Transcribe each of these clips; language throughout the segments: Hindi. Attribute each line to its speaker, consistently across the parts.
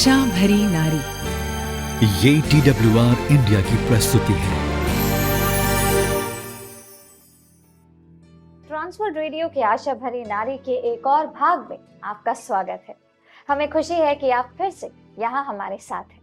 Speaker 1: आशा भरी नारी।
Speaker 2: ये TWR इंडिया की प्रस्तुति है।
Speaker 3: ट्रांसवर्ल्ड रेडियो के आशा भरी नारी के एक और भाग में आपका स्वागत है। हमें खुशी है कि आप फिर से यहाँ हमारे साथ हैं।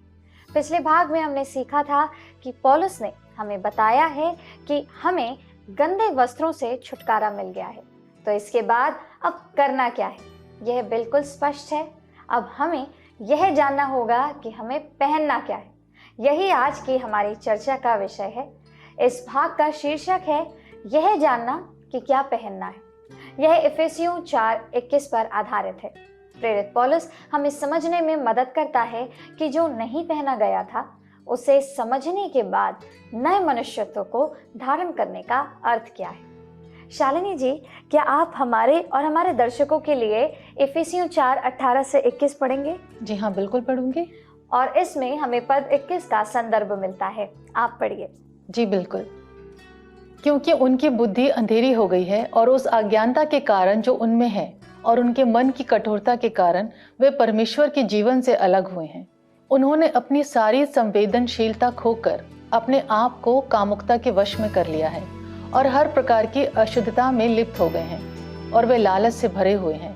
Speaker 3: पिछले भाग में हमने सीखा था कि पौलुस ने हमें बताया है कि हमें गंदे वस्त्रों से छुटकारा मिल गया है। तो इसके बाद अब करना क्या है, यह बिल्कुल स्पष्ट है। अब हमें यह जानना होगा कि हमें पहनना क्या है। यही आज की हमारी चर्चा का विषय है। इस भाग का शीर्षक है यह जानना कि क्या पहनना है। यह इफिसियों 4:21 पर आधारित है। प्रेरित पौलुस हमें समझने में मदद करता है कि जो नहीं पहना गया था उसे समझने के बाद नए मनुष्यत्व को धारण करने का अर्थ क्या है। शालिनी जी, क्या आप हमारे और हमारे दर्शकों के लिए इफिसियों 4:18 से 21 पढ़ेंगे?
Speaker 4: जी हाँ, बिल्कुल पढ़ूंगी।
Speaker 3: और इसमें हमें पद 21 का संदर्भ मिलता है। आप पढ़िए।
Speaker 4: जी बिल्कुल। क्योंकि उनकी बुद्धि अंधेरी हो गई है और उस अज्ञानता के कारण जो उनमें है और उनके मन की कठोरता के कारण वे परमेश्वर के जीवन से अलग हुए हैं। उन्होंने अपनी सारी संवेदनशीलता खोकर अपने आप को कामुकता के वश में कर लिया है और हर प्रकार की अशुद्धता में लिप्त हो गए हैं और वे लालच से भरे हुए हैं।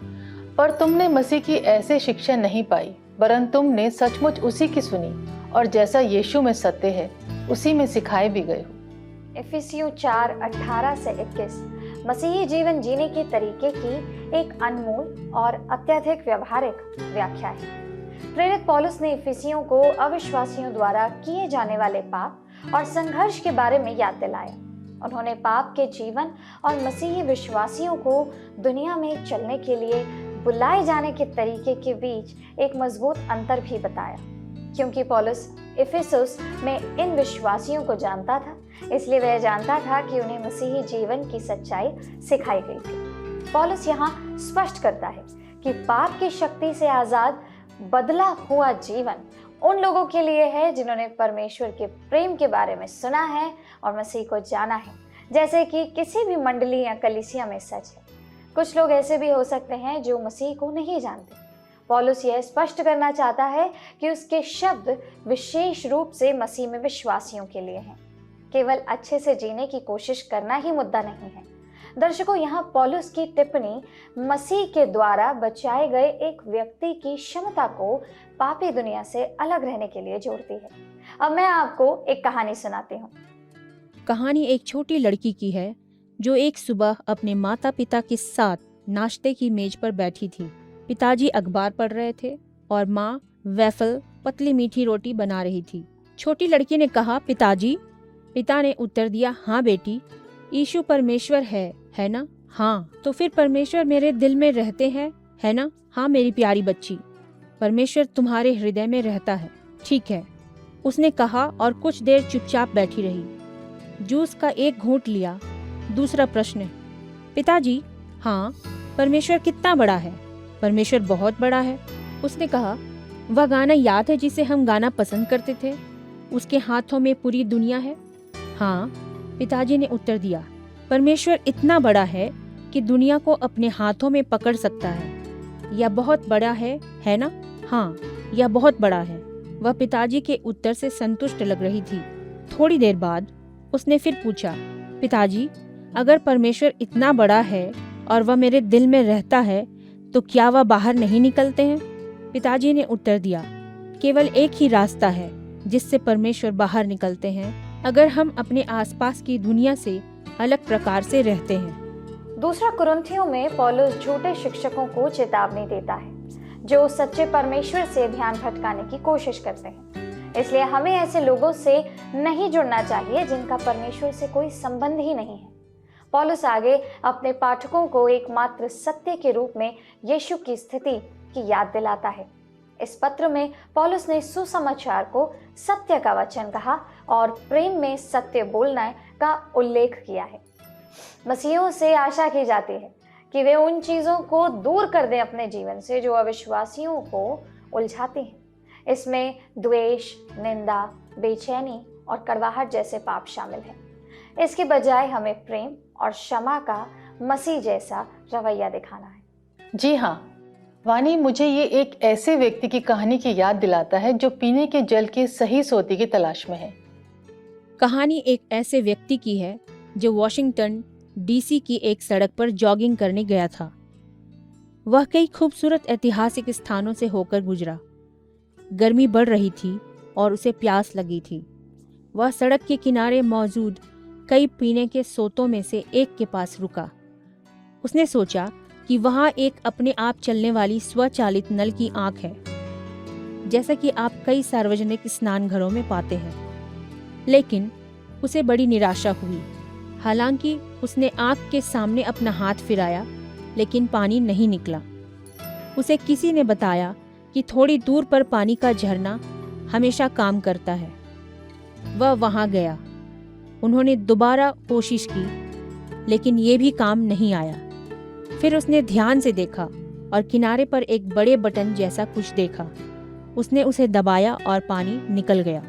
Speaker 4: पर तुमने मसीह की ऐसे शिक्षा नहीं पाई, वरन तुमने सचमुच उसी की सुनी और जैसा यीशु में सत्य है उसी में सिखाए भी गए हो।
Speaker 3: इफिसियों 4:18 से 21 मसीही जीवन जीने के तरीके की एक अनमोल और अत्यधिक व्यवहारिक व्याख्या है। प्रेरित पौलुस ने इफिसियों को अविश्वासियों द्वारा किए जाने वाले पाप और संघर्ष के बारे में याद दिलाया। उन्होंने पाप के जीवन और मसीही विश्वासियों को दुनिया में चलने के लिए बुलाए जाने के तरीके के बीच एक मजबूत अंतर भी बताया। क्योंकि पौलुस इफिसुस में इन विश्वासियों को जानता था, इसलिए वह जानता था कि उन्हें मसीही जीवन की सच्चाई सिखाई गई थी। पौलुस यहाँ स्पष्ट करता है कि पाप की शक्ति से आजाद बदला हुआ जीवन उन लोगों के लिए है जिन्होंने परमेश्वर के प्रेम के बारे में सुना है और मसीह को जाना है, जैसे कि किसी भी मंडली या कलीसिया में सच है। कुछ लोग ऐसे भी हो सकते हैं जो मसीह को नहीं जानते। पौलुस यह स्पष्ट करना चाहता है कि उसके शब्द विशेष रूप से मसीह में विश्वासियों के लिए हैं। केवल अच्छे से जीने की कोशिश करना ही मुद्दा नहीं है। दर्शकों, यहाँ पौलुस की टिप्पणी मसीह के द्वारा बचाए गए एक व्यक्ति की क्षमता को पापी दुनिया से अलग रहने के लिए जोड़ती है। अब मैं आपको एक कहानी सुनाती हूँ।
Speaker 5: कहानी एक छोटी लड़की की है जो एक सुबह अपने माता पिता के साथ नाश्ते की मेज पर बैठी थी। पिताजी अखबार पढ़ रहे थे और माँ वैफल पतली मीठी रोटी बना रही थी। छोटी लड़की ने कहा, पिताजी। पिता ने उत्तर दिया, हाँ बेटी, यीशु परमेश्वर है ना? हाँ। तो फिर परमेश्वर मेरे दिल में रहते हैं, है ना? हाँ मेरी प्यारी बच्ची, परमेश्वर तुम्हारे हृदय में रहता है। ठीक है, उसने कहा और कुछ देर चुपचाप बैठी रही। जूस का एक घूंट लिया। दूसरा प्रश्न, पिताजी, हाँ परमेश्वर कितना बड़ा है? परमेश्वर बहुत बड़ा है। उसने कहा, वह गाना याद है जिसे हम गाना पसंद करते थे? उसके हाथों में पूरी दुनिया है। हाँ, पिताजी ने उत्तर दिया, परमेश्वर इतना बड़ा है कि दुनिया को अपने हाथों में पकड़ सकता है। यह बहुत बड़ा है ना? हाँ, यह बहुत बड़ा है। वह पिताजी के उत्तर से संतुष्ट लग रही थी। थोड़ी देर बाद उसने फिर पूछा, पिताजी, अगर परमेश्वर इतना बड़ा है और वह मेरे दिल में रहता है तो क्या वह बाहर नहीं निकलते हैं? पिताजी ने उत्तर दिया, केवल एक ही रास्ता है जिससे परमेश्वर बाहर निकलते हैं, अगर हम अपने आसपास की दुनिया से अलग प्रकार से रहते हैं।
Speaker 3: दूसरा कुरिन्थियों में पौलुस झूठे शिक्षकों को चेतावनी देता है जो सच्चे परमेश्वर से ध्यान भटकाने की कोशिश करते हैं। इसलिए हमें ऐसे लोगों से नहीं जुड़ना चाहिए जिनका परमेश्वर से कोई संबंध ही नहीं है। पौलुस आगे अपने पाठकों को एकमात्र सत्य के रूप में यीशु की स्थिति की याद दिलाता है। इस पत्र में पौलुस ने सुसमाचार को सत्य का वचन कहा और प्रेम में सत्य बोलने का उल्लेख किया है। मसीहियों से आशा की जाती है कि वे उन चीज़ों को दूर कर दें अपने जीवन से जो अविश्वासियों को उलझाती हैं। इसमें द्वेष, निंदा, बेचैनी और कड़वाहट जैसे पाप शामिल हैं। इसके बजाय हमें प्रेम और क्षमा का मसीह जैसा रवैया दिखाना है।
Speaker 4: जी हाँ, वानी, मुझे ये एक ऐसे व्यक्ति की कहानी की याद दिलाता है जो पीने के जल के सही सोते की तलाश में है।
Speaker 5: कहानी एक ऐसे व्यक्ति की है जो वॉशिंगटन डीसी की एक सड़क पर जॉगिंग करने गया था। वह कई खूबसूरत ऐतिहासिक स्थानों से होकर गुजरा। गर्मी बढ़ रही थी और उसे प्यास लगी थी। वह सड़क के किनारे मौजूद कई पीने के सोतों में से एक के पास रुका। उसने सोचा कि वहाँ एक अपने आप चलने वाली स्वचालित नल की आंख है, जैसा कि आप कई सार्वजनिक स्नान घरों में पाते हैं। लेकिन उसे बड़ी निराशा हुई। हालांकि उसने आंख के सामने अपना हाथ फिराया, लेकिन पानी नहीं निकला। उसे किसी ने बताया कि थोड़ी दूर पर पानी का झरना हमेशा काम करता है। वह वहां गया। उन्होंने दोबारा कोशिश की, लेकिन ये भी काम नहीं आया। फिर उसने ध्यान से देखा और किनारे पर एक बड़े बटन जैसा कुछ देखा। उसने उसे दबाया और पानी निकल गया।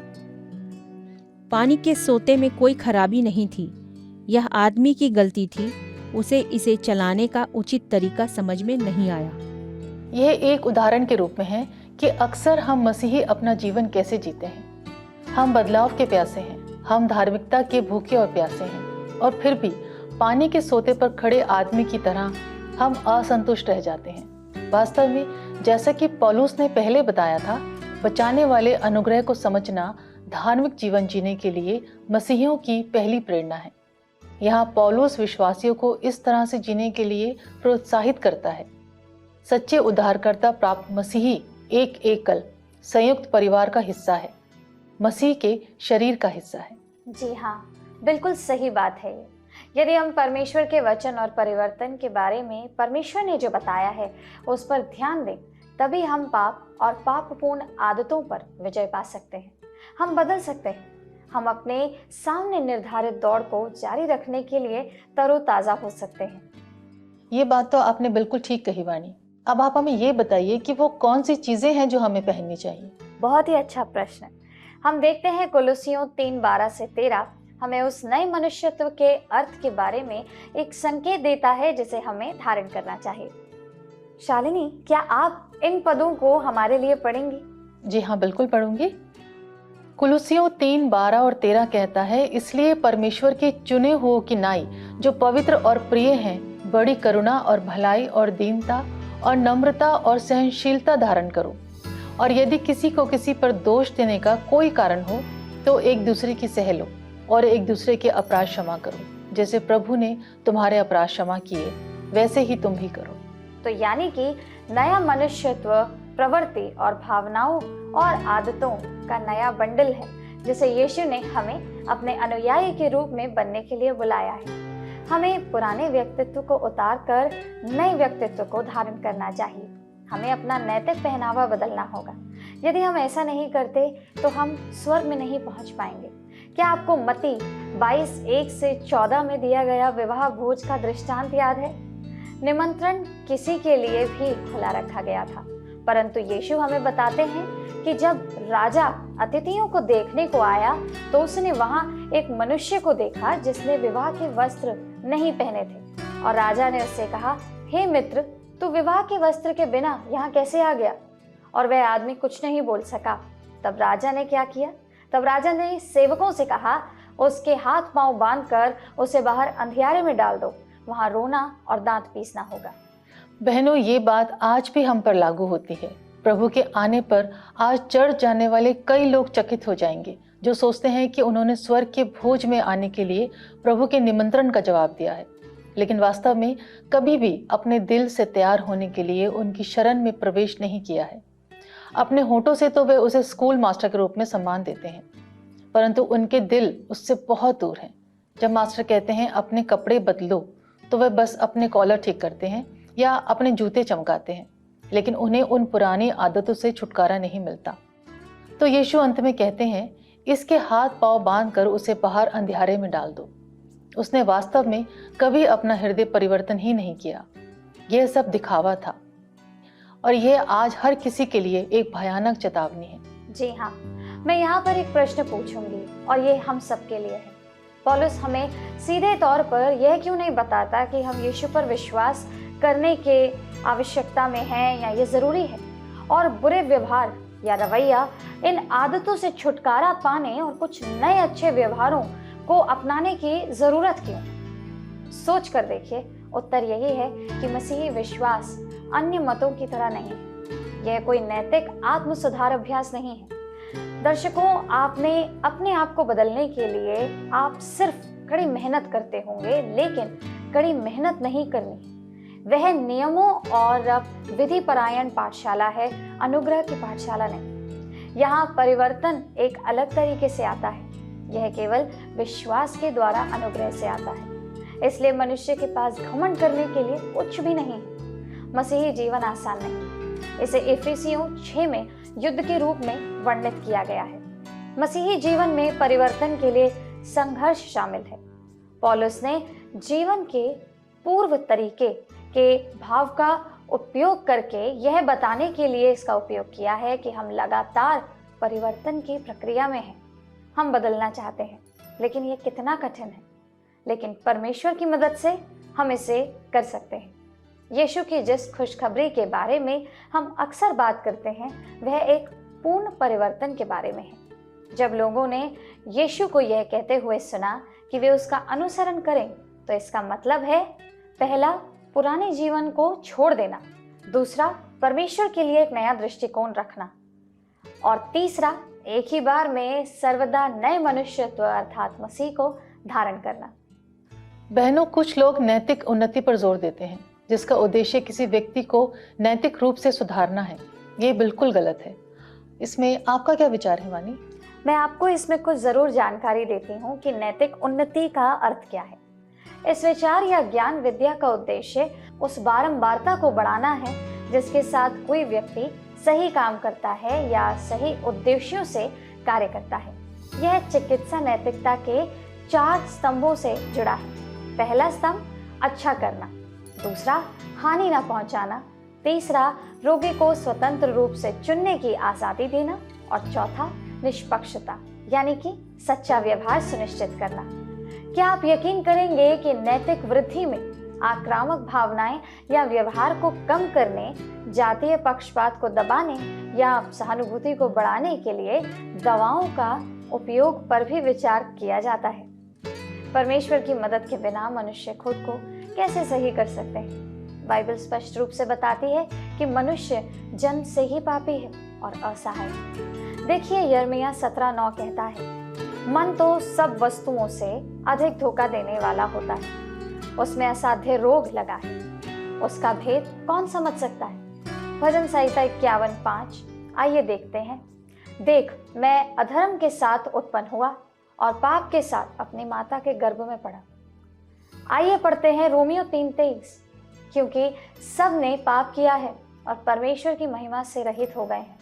Speaker 5: पानी के सोते में कोई खराबी नहीं थी। यह आदमी की गलती थी। उसे इसे चलाने का उचित तरीका समझ में नहीं आया।
Speaker 4: यह एक उदाहरण के रूप में है कि अक्सर हम मसीही अपना जीवन कैसे जीते हैं। हम बदलाव के प्यासे हैं, हम धार्मिकता के भूखे और प्यासे हैं, और फिर भी पानी के सोते पर खड़े आदमी की तरह हम असंतुष्ट रह जाते हैं। वास्तव में, जैसा कि पौलुस ने पहले बताया था, बचाने वाले अनुग्रह को समझना धार्मिक जीवन जीने के लिए मसीहियों की पहली प्रेरणा है। यहाँ पौलुस विश्वासियों को इस तरह से जीने के लिए प्रोत्साहित करता है। सच्चे उद्धारकर्ता प्राप्त मसीही एक एकल संयुक्त परिवार का हिस्सा है, मसीह के शरीर का हिस्सा है।
Speaker 3: जी हाँ, बिल्कुल सही बात है। यदि हम परमेश्वर के वचन और परिवर्तन के बारे में परमेश्वर ने जो बताया है उस पर ध्यान दें, तभी हम पाप और पापपूर्ण आदतों पर विजय पा सकते हैं। हम बदल सकते हैं। हम अपने सामने निर्धारित दौड़ को जारी रखने के लिए तरोताजा हो सकते हैं।
Speaker 4: ये बात तो आपने बिल्कुल ठीक कही वाणी। अब आप हमें ये बताइए कि वो कौन सी चीजें हैं जो हमें पहननी चाहिए।
Speaker 3: बहुत ही अच्छा प्रश्न। हम देखते हैं कोलोसियों 3:12-13 हमें उस नए मनुष्यत्व के अर्थ के बारे में एक संकेत देता है जिसे हमें धारण करना चाहिए। शालिनी, क्या आप इन पदों को हमारे लिए पढ़ेंगी?
Speaker 4: जी हाँ, बिल्कुल पढ़ूंगी। कुलुसियों 3:12 और 13 कहता है, इसलिए परमेश्वर के चुने हुओं की नाई जो पवित्र और प्रिय हैं, बड़ी करुणा और भलाई और दीनता और नम्रता और सहनशीलता धारण करो। और यदि किसी को किसी पर दोष देने का कोई कारण हो तो एक दूसरे की सह लो और एक दूसरे के अपराध क्षमा करो। जैसे प्रभु ने तुम्हारे अपराध क्षमा किए, वैसे ही तुम भी करो।
Speaker 3: तो यानी कि नया मनुष्यत्व प्रवृत्ति और भावनाओं और आदतों का नया बंडल है जिसे यीशु ने हमें अपने अनुयायी के रूप में बनने के लिए बुलाया है। हमें पुराने व्यक्तित्व को उतार कर नए व्यक्तित्व को धारण करना चाहिए। हमें अपना नैतिक पहनावा बदलना होगा। यदि हम ऐसा नहीं करते तो हम स्वर्ग में नहीं पहुंच पाएंगे। क्या आपको मत्ती 22:1-14 में दिया गया विवाह भोज का दृष्टांत याद है? निमंत्रण किसी के लिए भी खुला रखा गया था, परंतु यीशु हमें बताते हैं कि जब राजा अतिथियों को देखने को आया तो उसने वहां एक मनुष्य को देखा जिसने विवाह के वस्त्र नहीं पहने थे, और राजा ने उससे कहा, हे मित्र, तू विवाह के वस्त्र के बिना यहाँ कैसे आ गया? और वह आदमी कुछ नहीं बोल सका। तब राजा ने क्या किया? तब राजा ने सेवकों से कहा, उसके हाथ पांव बांधकर उसे बाहर अंधियारे में डाल दो, वहां रोना और दांत पीसना होगा।
Speaker 4: बहनों, ये बात आज भी हम पर लागू होती है। प्रभु के आने पर आज चर्च जाने वाले कई लोग चकित हो जाएंगे जो सोचते हैं कि उन्होंने स्वर्ग के भोज में आने के लिए प्रभु के निमंत्रण का जवाब दिया है, लेकिन वास्तव में कभी भी अपने दिल से तैयार होने के लिए उनकी शरण में प्रवेश नहीं किया है। अपने होठों से तो वे उसे स्कूल मास्टर के रूप में सम्मान देते हैं, परंतु उनके दिल उससे बहुत दूर हैं। जब मास्टर कहते हैं अपने कपड़े बदलो, तो वे बस अपने कॉलर ठीक करते हैं या अपने जूते चमकाते हैं, लेकिन उन्हें उन पुरानी आदतों से छुटकारा नहीं मिलता। तो यीशु अंत में कहते हैं, इसके हाथ पांव बांधकर उसे बाहर अंधियारे में डाल दो। उसने वास्तव में कभी अपना हृदय परिवर्तन ही नहीं किया। यह सब दिखावा था, और यह आज हर किसी के लिए एक भयानक चेतावनी है।
Speaker 3: जी हाँ, मैं यहाँ पर एक प्रश्न पूछूंगी और ये हम सबके लिए है। पौलुस हमें सीधे तौर पर यह क्यों नहीं बताता कि हम यीशु पर विश्वास करने के आवश्यकता में हैं या ये ज़रूरी है, और बुरे व्यवहार या रवैया, इन आदतों से छुटकारा पाने और कुछ नए अच्छे व्यवहारों को अपनाने की ज़रूरत क्यों? सोच कर देखिए, उत्तर यही है कि मसीही विश्वास अन्य मतों की तरह नहीं है। यह कोई नैतिक आत्म सुधार अभ्यास नहीं है। दर्शकों, आपने अपने आप को बदलने के लिए आप सिर्फ कड़ी मेहनत करते होंगे, लेकिन कड़ी मेहनत नहीं करनी। वह नियमों और विधि परायण पाठशाला है, अनुग्रह की पाठशाला नहीं। यहाँ परिवर्तन एक अलग तरीके से आता है। यह केवल विश्वास के द्वारा अनुग्रह से आता है। इसलिए मनुष्य के पास घमंड करने के लिए कुछ भी नहीं है। मसीही जीवन आसान नहीं। इसे इफिसियों 6 में युद्ध के रूप में वर्णित किया गया है। मसीही जीवन में परिवर्तन के लिए संघर्ष शामिल है। पौलुस ने जीवन के पूर्व तरीके के भाव का उपयोग करके यह बताने के लिए इसका उपयोग किया है कि हम लगातार परिवर्तन की प्रक्रिया में हैं। हम बदलना चाहते हैं, लेकिन यह कितना कठिन है। लेकिन परमेश्वर की मदद से हम इसे कर सकते हैं। यीशु की जिस खुशखबरी के बारे में हम अक्सर बात करते हैं, वह एक पूर्ण परिवर्तन के बारे में है। जब लोगों ने यीशु को यह कहते हुए सुना कि वे उसका अनुसरण करें, तो इसका मतलब है, पहला, पुराने जीवन को छोड़ देना, दूसरा, परमेश्वर के लिए एक नया दृष्टिकोण रखना, और तीसरा, एक ही बार में सर्वदा नए मनुष्यत्व अर्थात मसीह को धारण करना।
Speaker 4: बहनों, कुछ लोग नैतिक उन्नति पर जोर देते हैं, जिसका उद्देश्य किसी व्यक्ति को नैतिक रूप से सुधारना है। ये बिल्कुल गलत है। इसमें आपका क्या विचार है, वानी?
Speaker 3: मैं आपको इसमें कुछ जरूर जानकारी देती हूँ कि नैतिक उन्नति का अर्थ क्या है। इस विचार या ज्ञान विद्या का उद्देश्य उस बारंबारता को बढ़ाना है जिसके साथ कोई व्यक्ति सही काम करता है या सही उद्देश्यों से कार्य करता है। यह चिकित्सा नैतिकता के 4 स्तंभों से जुड़ा है। पहला स्तंभ, अच्छा करना। दूसरा, हानि न पहुंचाना। तीसरा, रोगी को स्वतंत्र रूप से चुनने की आजादी देना। और चौथा, निष्पक्षता, यानी कि सच्चा व्यवहार सुनिश्चित करना। क्या आप यकीन करेंगे कि नैतिक वृद्धि में आक्रामक भावनाएं या व्यवहार को कम करने, जातीय पक्षपात को दबाने या सहानुभूति को बढ़ाने के लिए दवाओं का उपयोग पर भी विचार किया जाता है? परमेश्वर की मदद के बिना मनुष्य खुद को कैसे सही कर सकते हैं? बाइबल स्पष्ट रूप से बताती है कि मनुष्य जन्म से ही पापी है और असहाय। देखिए, यिर्मयाह 17:9 कहता है, मन तो सब वस्तुओं से अधिक धोखा देने वाला होता है, उसमें असाध्य रोग लगा है, उसका भेद कौन समझ सकता है? भजन संहिता 51:5। आइए देखते हैं। देख, मैं अधर्म के साथ उत्पन्न हुआ और पाप के साथ अपनी माता के गर्भ में पड़ा। आइए पढ़ते हैं रोमियो 3:23। क्योंकि सब ने पाप किया है और परमेश्वर की महिमा से रहित हो गए हैं।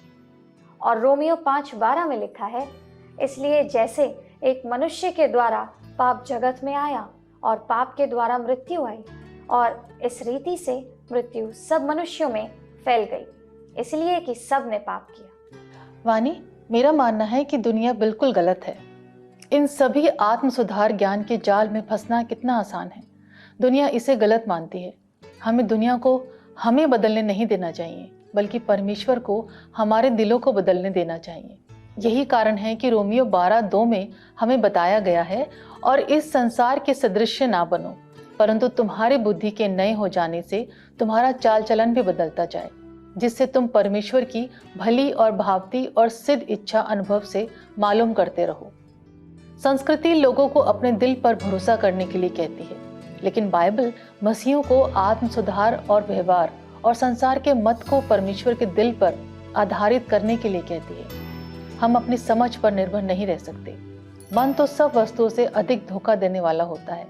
Speaker 3: और रोमियो 5:12 में लिखा है, इसलिए जैसे एक मनुष्य के द्वारा पाप जगत में आया और पाप के द्वारा मृत्यु आई, और इस रीति से मृत्यु सब मनुष्यों में फैल गई, इसलिए कि सब ने पाप किया।
Speaker 4: वानी, मेरा मानना है कि दुनिया बिल्कुल गलत है। इन सभी आत्म सुधार ज्ञान के जाल में फंसना कितना आसान है। दुनिया इसे गलत मानती है। हमें दुनिया को हमें बदलने नहीं देना चाहिए, बल्कि परमेश्वर को हमारे दिलों को बदलने देना चाहिए। यही कारण है कि रोमियो 12:2 में हमें बताया गया है, और इस संसार के सदृश्य ना बनो, परंतु तुम्हारी बुद्धि के नए हो जाने से तुम्हारा चाल चलन भी बदलता जाए, जिससे तुम परमेश्वर की भली और भावती और सिद्ध इच्छा अनुभव से मालूम करते रहो। संस्कृति लोगों को अपने दिल पर भरोसा करने के लिए कहती है, लेकिन बाइबल मसीहियों को आत्म सुधार और व्यवहार और संसार के मत को परमेश्वर के दिल पर आधारित करने के लिए कहती है। हम अपनी समझ पर निर्भर नहीं रह सकते। मन तो सब वस्तुओं से अधिक धोखा देने वाला होता है।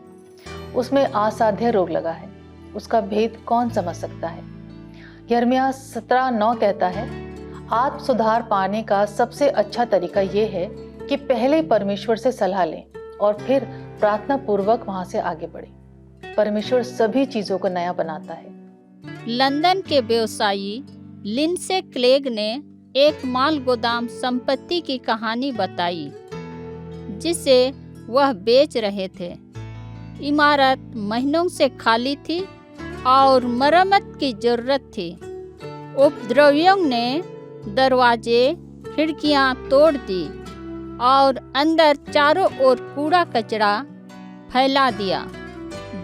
Speaker 4: उसमें असाध्य रोग लगा है, उसका भेद कौन समझ सकता है? यिर्मयाह 17:9 कहता है, आत्म सुधार पाने का सबसे अच्छा तरीका ये है कि पहले परमेश्वर से सलाह लें और फिर प्रार्थना पूर्वक वहां से आगे बढ़ें। परमेश्वर सभी चीजों को नया बनाता है।
Speaker 5: लंदन के व्यवसायी लिंडसे क्लेग ने एक माल गोदाम संपत्ति की कहानी बताई जिसे वह बेच रहे थे। इमारत महीनों से खाली थी
Speaker 1: और मरम्मत की जरूरत थी। उपद्रवियों ने दरवाजे खिड़कियां तोड़ दी और अंदर चारों ओर कूड़ा कचरा फैला दिया।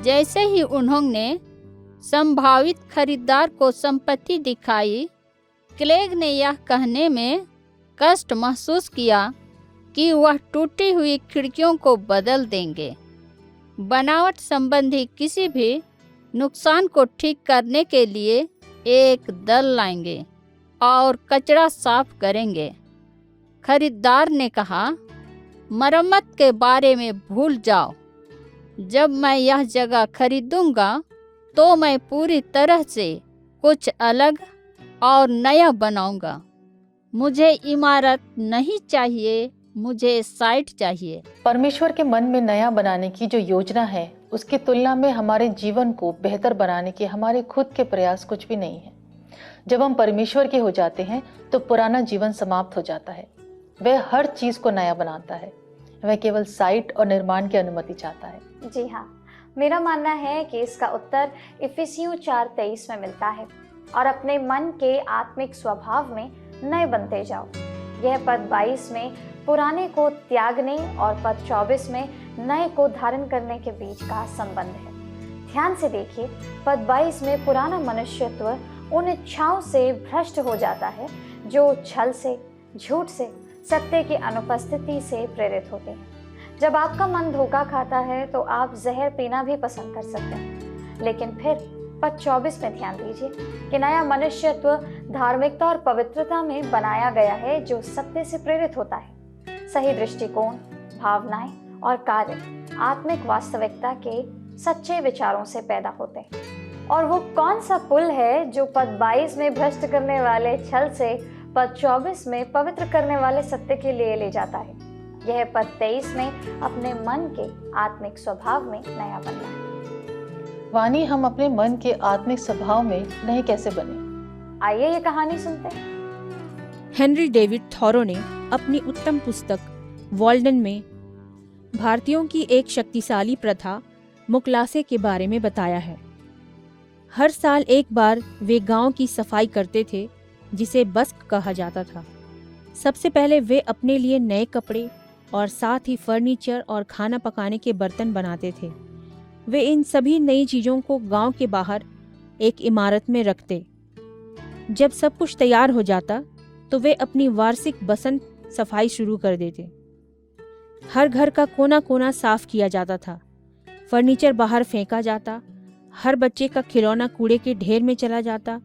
Speaker 1: जैसे ही उन्होंने संभावित खरीदार को संपत्ति दिखाई, क्लेग ने यह कहने में कष्ट महसूस किया कि वह टूटी हुई खिड़कियों को बदल देंगे, बनावट संबंधी किसी भी नुकसान को ठीक करने के लिए एक दल लाएंगे और कचरा साफ करेंगे। खरीदार ने कहा, मरम्मत के बारे में भूल जाओ। जब मैं यह जगह खरीदूंगा तो मैं पूरी तरह से कुछ अलग और नया बनाऊंगा। मुझे इमारत नहीं चाहिए, मुझे साइट चाहिए।
Speaker 4: परमेश्वर के मन में नया बनाने की जो योजना है, उसकी तुलना में हमारे जीवन को बेहतर बनाने के हमारे खुद के प्रयास कुछ भी नहीं है। जब हम परमेश्वर के हो जाते हैं तो पुराना जीवन समाप्त हो जाता है। वह हर चीज को नया बनाता है। वह केवल साइट और निर्माण की अनुमति चाहता है।
Speaker 3: जी हाँ, मेरा मानना है कि इसका उत्तर इफिसियों 4:23 में मिलता है। और अपने मन के आत्मिक स्वभाव में नए बनते जाओ। यह पद 22 में पुराने को त्यागने और पद 24 में नए को धारण करने के बीच का संबंध है। ध्यान से देखिए, पद 22 में पुराना मनुष्यत्व उन इच्छाओं से भ्रष्ट हो जाता है जो छल से, झूठ से, सत्य की अनुपस्थिति से प्रेरित होते हैं। जब आपका मन धोखा खाता है तो आप जहर पीना भी पसंद कर सकते हैं। लेकिन फिर पद 24 में ध्यान दीजिए कि नया मनुष्यत्व धार्मिकता और पवित्रता में बनाया गया है जो सत्य से प्रेरित होता है। सही दृष्टिकोण, भावनाएं और कार्य आत्मिक वास्तविकता के सच्चे विचारों से पैदा होते हैं। और वो कौन सा पुल है जो पद 22 में भ्रष्ट करने वाले छल से पद 24 में पवित्र करने वाले सत्य के लिए ले जाता है? यह पद 23 में अपने मन के आत्मिक स्वभाव में नया बनना है।
Speaker 4: वानी, हम अपने मन के आत्मिक स्वभाव में नए कैसे बने?
Speaker 3: आइए ये कहानी सुनते हैं।
Speaker 5: हेनरी डेविड थॉरो ने अपनी उत्तम पुस्तक वॉल्डन में भारतीयों की एक शक्तिशाली प्रथा मुकलासे के बारे में बताया है। हर साल एक बार वे गांव की सफाई करते थे जिसे बस्क कहा जाता था। सबसे पहले वे अपने लिए नए कपड़े और साथ ही फर्नीचर और खाना पकाने के बर्तन बनाते थे। वे इन सभी नई चीज़ों को गांव के बाहर एक इमारत में रखते। जब सब कुछ तैयार हो जाता तो वे अपनी वार्षिक बसंत सफाई शुरू कर देते। हर घर का कोना कोना साफ किया जाता था, फर्नीचर बाहर फेंका जाता, हर बच्चे का खिलौना कूड़े के ढेर में चला जाता,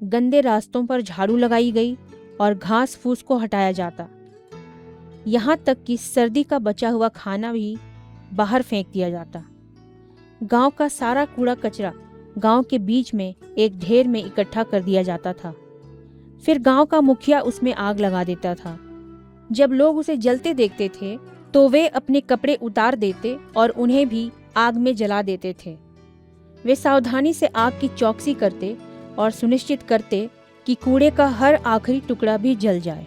Speaker 5: गंदे रास्तों पर झाड़ू लगाई गई और घास फूस को हटाया जाता। यहाँ तक कि सर्दी का बचा हुआ खाना भी बाहर फेंक दिया जाता। गांव का सारा कूड़ा कचरा गांव के बीच में एक ढेर में इकट्ठा कर दिया जाता था। फिर गांव का मुखिया उसमें आग लगा देता था। जब लोग उसे जलते देखते थे तो वे अपने कपड़े उतार देते और उन्हें भी आग में जला देते थे। वे सावधानी से आग की चौकसी करते और सुनिश्चित करते कि कूड़े का हर आखिरी टुकड़ा भी जल जाए।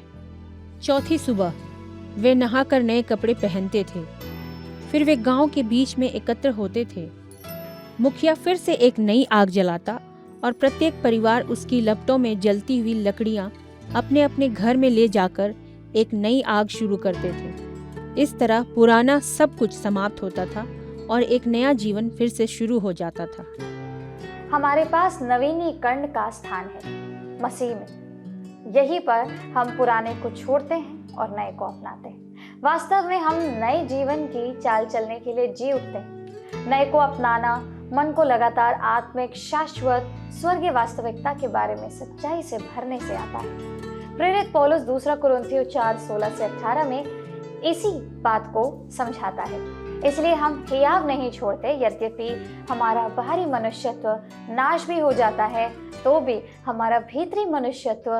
Speaker 5: चौथी सुबह वे नहाकर नए कपड़े पहनते थे। फिर वे गांव के बीच में एकत्र होते थे। मुखिया फिर से एक नई आग जलाता और प्रत्येक परिवार उसकी लपटों में जलती हुई लकड़ियां अपने अपने घर में ले जाकर एक नई आग शुरू करते थे। इस तरह पुराना सब कुछ समाप्त होता था और एक नया जीवन फिर से शुरू हो जाता था।
Speaker 3: हमारे पास नवीनीकरण का स्थान है मसीह में। यहीं पर हम पुराने को छोड़ते हैं और नए को अपनाते हैं। वास्तव में हम नए जीवन की चाल चलने के लिए जी उठते हैं। नए को अपनाना मन को लगातार आत्मिक, शाश्वत, स्वर्गीय वास्तविकता के बारे में सच्चाई से भरने से आता है। प्रेरित पौलुस 2 कुरिन्थियों 4:16 से 18 में इसी बात को समझाता है। इसलिए हम हियाव नहीं छोड़ते, यद्यपि हमारा बाहरी मनुष्यत्व नाश भी हो जाता है तो भी हमारा भीतरी मनुष्यत्व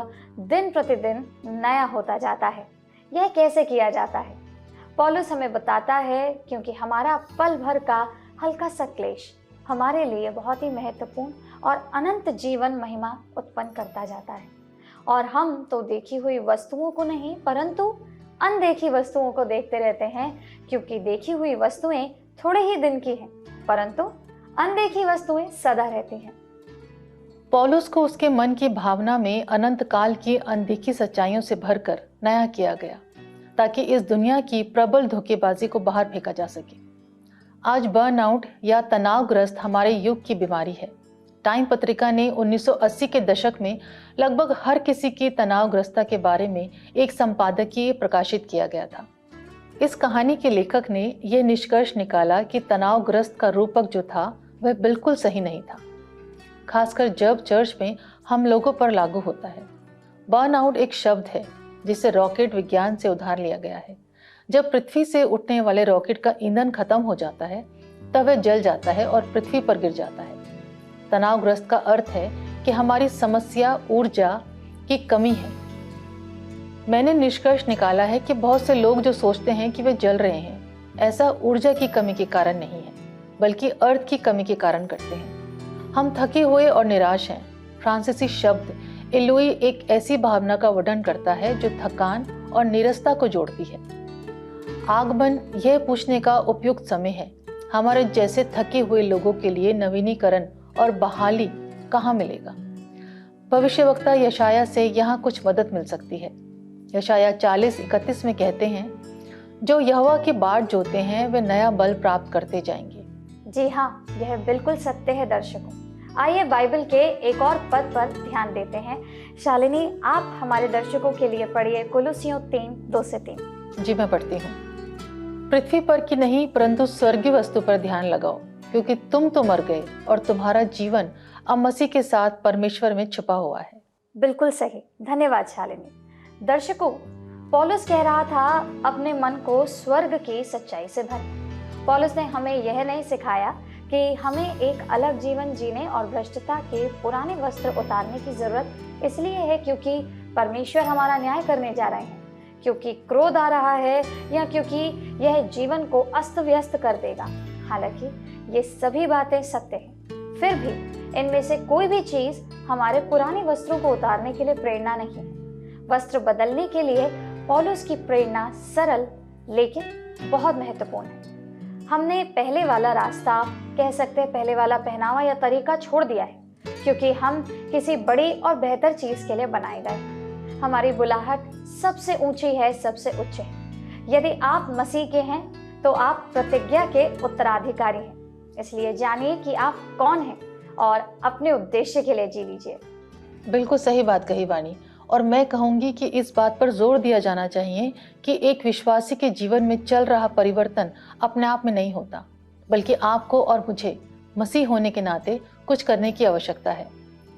Speaker 3: दिन प्रतिदिन नया होता जाता है। यह कैसे किया जाता है? पौलुस हमें बताता है, क्योंकि हमारा पल भर का हल्का सा क्लेश हमारे लिए बहुत ही महत्वपूर्ण और अनंत जीवन महिमा उत्पन्न करता जाता है। और हम तो देखी हुई वस्तुओं को नहीं परंतु अनदेखी वस्तुओं को देखते रहते हैं, क्योंकि देखी हुई वस्तुएं थोड़े ही दिन की हैं परंतु अनदेखी वस्तुएं सदा रहती हैं।
Speaker 4: पौलुस को उसके मन की भावना में अनंत काल की अनदेखी सच्चाइयों से भरकर नया किया गया, ताकि इस दुनिया की प्रबल धोखेबाजी को बाहर फेंका जा सके। आज बर्नआउट या तनावग्रस्त हमारे युग की बीमारी है। टाइम पत्रिका ने 1980 के दशक में लगभग हर किसी की तनावग्रस्तता के बारे में एक संपादकीय प्रकाशित किया गया था। इस कहानी के लेखक ने यह निष्कर्ष निकाला कि तनावग्रस्त का रूपक जो था वह बिल्कुल सही नहीं था, खासकर जब चर्च में हम लोगों पर लागू होता है। बर्नआउट एक शब्द है जिसे रॉकेट विज्ञान से उधार लिया गया है। जब पृथ्वी से उठने वाले रॉकेट का ईंधन खत्म हो जाता है तब वह जल जाता है और पृथ्वी पर गिर जाता है। तनावग्रस्त का अर्थ है कि हमारी समस्या ऊर्जा की कमी है। मैंने निष्कर्ष निकाला है कि बहुत से लोग जो सोचते हैं कि वे जल रहे हैं, ऐसा ऊर्जा की कमी के कारण नहीं है, बल्कि अर्थ की कमी के कारण करते हैं। हम थके हुए और निराश हैं। फ्रांसीसी शब्द एलोई एक ऐसी भावना का वर्णन करता है जो थकान और नीरसता को जोड़ती है। आगमन यह पूछने का उपयुक्त समय है, हमारे जैसे थके हुए लोगों के लिए नवीनीकरण और बहाली कहाँ मिलेगा। भविष्यवक्ता यशाया से यहाँ कुछ मदद मिल सकती है। यशाया 40:31 में कहते हैं, जो यहोवा की बाट जोते हैं वे नया बल प्राप्त करते जाएंगे।
Speaker 3: जी हाँ, यह बिल्कुल सत्य है दर्शकों। आइए बाइबल के एक और पद पर ध्यान देते हैं। शालिनी, आप हमारे दर्शकों के लिए पढ़िए कुलुसियों 3:2-3।
Speaker 4: जी, मैं पढ़ती हूँ। पृथ्वी पर की नहीं परंतु स्वर्गीय वस्तु पर ध्यान लगाओ, क्योंकि तुम तो मर गए और तुम्हारा जीवन अब मसीह के साथ परमेश्वर में छुपा हुआ है।
Speaker 3: बिल्कुल सही, धन्यवाद शालिनी। दर्शकों, पौलुस कह रहा था अपने मन को स्वर्ग की सच्चाई से भरें। पौलुस ने हमें यह नहीं सिखाया कि हमें एक अलग जीवन जीने और भ्रष्टता के पुराने वस्त्र उतारने की जरूरत इसलिए है क्योंकि परमेश्वर हमारा न्याय करने जा रहे हैं, क्योंकि क्रोध आ रहा है, या क्योंकि यह जीवन को अस्त व्यस्त कर देगा। हालांकि ये सभी बातें सत्य हैं, फिर भी इनमें से कोई भी चीज हमारे पुराने वस्त्रों को उतारने के लिए प्रेरणा नहीं है। वस्त्र बदलने के लिए पौलुस की प्रेरणा सरल लेकिन बहुत महत्वपूर्ण है। हमने पहले वाला रास्ता, कह सकते हैं पहले वाला पहनावा या तरीका छोड़ दिया है, क्योंकि हम किसी बड़ी और बेहतर चीज के लिए बनाए गए। हमारी बुलाहट सबसे ऊंची है, सबसे उच्च है। यदि आप मसीह के हैं तो आप प्रतिज्ञा के उत्तराधिकारी हैं। इसलिए जानिए कि आप कौन हैं और अपने उद्देश्य के लिए जी लीजिए।
Speaker 4: बिल्कुल सही बात कही वाणी। और मैं कहूंगी कि इस बात पर जोर दिया जाना चाहिए कि एक विश्वासी के जीवन में चल रहा परिवर्तन अपने आप में नहीं होता, बल्कि आपको और मुझे मसीह होने के नाते कुछ करने की आवश्यकता है।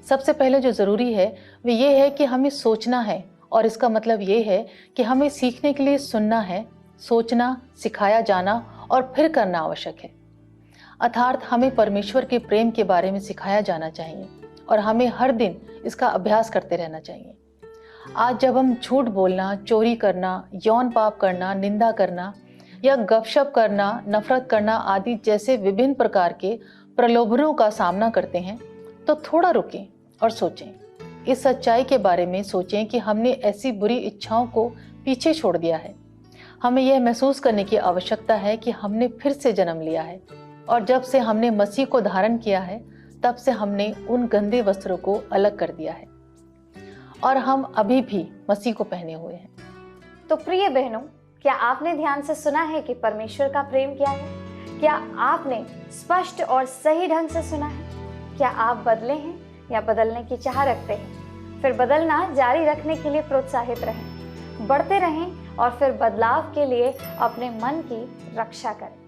Speaker 4: सबसे पहले जो जरूरी है वो ये है कि हमें सोचना है, और इसका मतलब ये है कि हमें सीखने के लिए सुनना है। सोचना, सिखाया जाना और फिर करना आवश्यक है। अर्थात हमें परमेश्वर के प्रेम के बारे में सिखाया जाना चाहिए और हमें हर दिन इसका अभ्यास करते रहना चाहिए। आज जब हम झूठ बोलना, चोरी करना, यौन पाप करना, निंदा करना या गपशप करना, नफरत करना आदि जैसे विभिन्न प्रकार के प्रलोभनों का सामना करते हैं, तो थोड़ा रुकें और सोचें। इस सच्चाई के बारे में सोचें कि हमने ऐसी बुरी इच्छाओं को पीछे छोड़ दिया है। हमें यह महसूस करने की आवश्यकता है कि हमने फिर से जन्म लिया है, और जब से हमने मसीह को धारण किया है तब से हमने उन गंदे वस्त्रों को अलग कर दिया है और हम अभी भी मसीह को पहने हुए हैं।
Speaker 3: तो प्रिय बहनों, क्या आपने ध्यान से सुना है कि परमेश्वर का प्रेम क्या है? क्या आपने स्पष्ट और सही ढंग से सुना है? क्या आप बदले हैं या बदलने की चाह रखते हैं? फिर बदलना जारी रखने के लिए प्रोत्साहित रहें, बढ़ते रहें और फिर बदलाव के लिए अपने मन की रक्षा करें।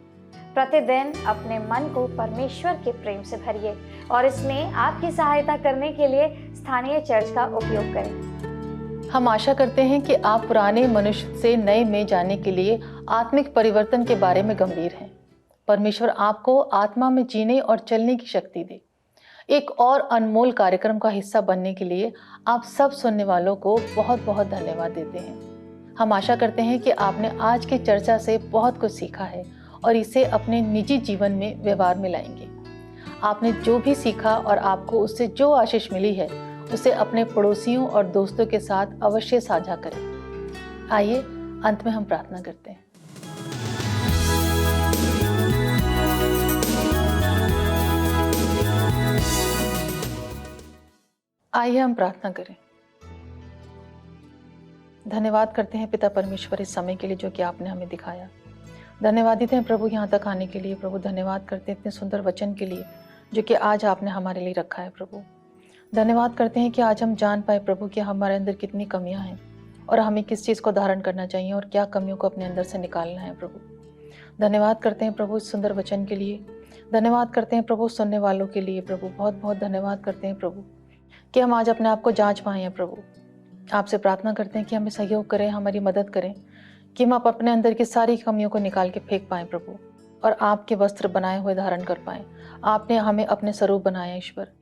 Speaker 3: प्रतिदिन अपने मन को परमेश्वर के प्रेम से भरिए और इसमें आपकी सहायता करने के लिए स्थानीय चर्च का उपयोग करें।
Speaker 4: हम आशा करते हैं कि आप पुराने मनुष्य से नए में जाने के लिए आत्मिक परिवर्तन के बारे में गंभीर हैं। परमेश्वर आपको आत्मा में जीने और चलने की शक्ति दे। एक और अनमोल कार्यक्रम का हिस्सा बनने के लिए आप सब सुनने वालों को बहुत बहुत धन्यवाद देते हैं। हम आशा करते हैं कि आपने आज की चर्चा से बहुत कुछ सीखा है और इसे अपने निजी जीवन में व्यवहार में लाएंगे। आपने जो भी सीखा और आपको उससे जो आशीष मिली है उसे अपने पड़ोसियों और दोस्तों के साथ अवश्य साझा करें। आइए अंत में हम प्रार्थना करते हैं। आइए हम प्रार्थना करें। धन्यवाद करते हैं पिता परमेश्वर इस समय के लिए जो कि आपने हमें दिखाया। धन्यवादित हैं प्रभु यहाँ तक आने के लिए। प्रभु धन्यवाद करते हैं इतने सुंदर वचन के लिए जो कि आज आपने हमारे लिए रखा है। प्रभु धन्यवाद करते हैं कि आज हम जान पाए प्रभु कि हमारे अंदर कितनी कमियां हैं और हमें किस चीज़ को धारण करना चाहिए और क्या कमियों को अपने अंदर से निकालना है। प्रभु धन्यवाद करते हैं प्रभु इस सुंदर वचन के लिए। धन्यवाद करते हैं प्रभु सुनने वालों के लिए। प्रभु बहुत बहुत धन्यवाद करते हैं प्रभु कि हम आज अपने आप को जांच पाए हैं। प्रभु आपसे प्रार्थना करते हैं कि हमें सहयोग करें, हमारी मदद करें कि हम अपने अंदर की सारी कमियों को निकाल के फेंक पाएँ प्रभु, और आपके वस्त्र बनाए हुए धारण कर पाएँ। आपने हमें अपने स्वरूप बनाया ईश्वर।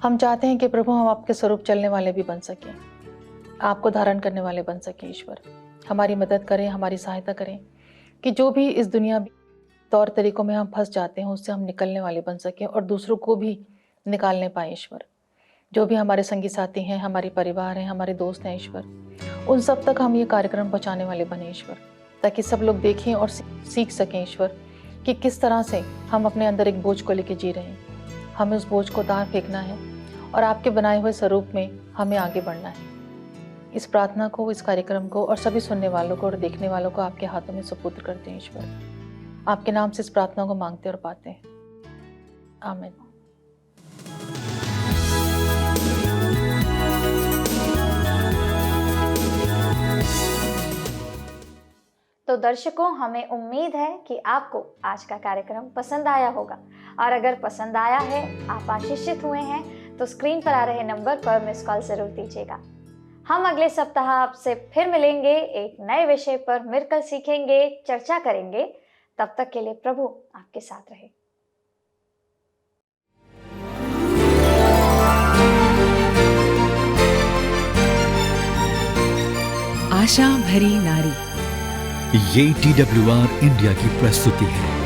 Speaker 4: हम चाहते हैं कि प्रभु हम आपके स्वरूप चलने वाले भी बन सकें, आपको धारण करने वाले बन सकें। ईश्वर हमारी मदद करें, हमारी सहायता करें कि जो भी इस दुनिया तौर तरीकों में हम फंस जाते हैं उससे हम निकलने वाले बन सकें और दूसरों को भी निकालने पाएँ। ईश्वर जो भी हमारे संगी साथी हैं, हमारे परिवार हैं, हमारे दोस्त हैं ईश्वर, उन सब तक हम ये कार्यक्रम पहुँचाने वाले बने ईश्वर, ताकि सब लोग देखें और सीख सकें ईश्वर कि किस तरह से हम अपने अंदर एक बोझ को लेकर जी रहे हैं। हमें उस बोझ को उतार फेंकना है और आपके बनाए हुए स्वरूप में हमें आगे बढ़ना है। इस प्रार्थना को, इस कार्यक्रम को और सभी सुनने वालों को और देखने वालों को आपके हाथों में सुपुत्र करते हैं ईश्वर। आपके नाम से इस प्रार्थना को मांगते और पाते हैं, आमीन।
Speaker 3: तो दर्शकों, हमें उम्मीद है कि आपको आज का कार्यक्रम पसंद आया होगा, और अगर पसंद आया है, आप आशीषित हुए हैं, तो स्क्रीन पर आ रहे नंबर पर मिस कॉल जरूर दीजिएगा। हम अगले सप्ताह आपसे फिर मिलेंगे, एक नए विषय पर मिरकल सीखेंगे, चर्चा करेंगे। तब तक के लिए प्रभु आपके साथ रहे।
Speaker 6: आशा भरी नारी,
Speaker 2: ये TWR इंडिया की प्रस्तुति है।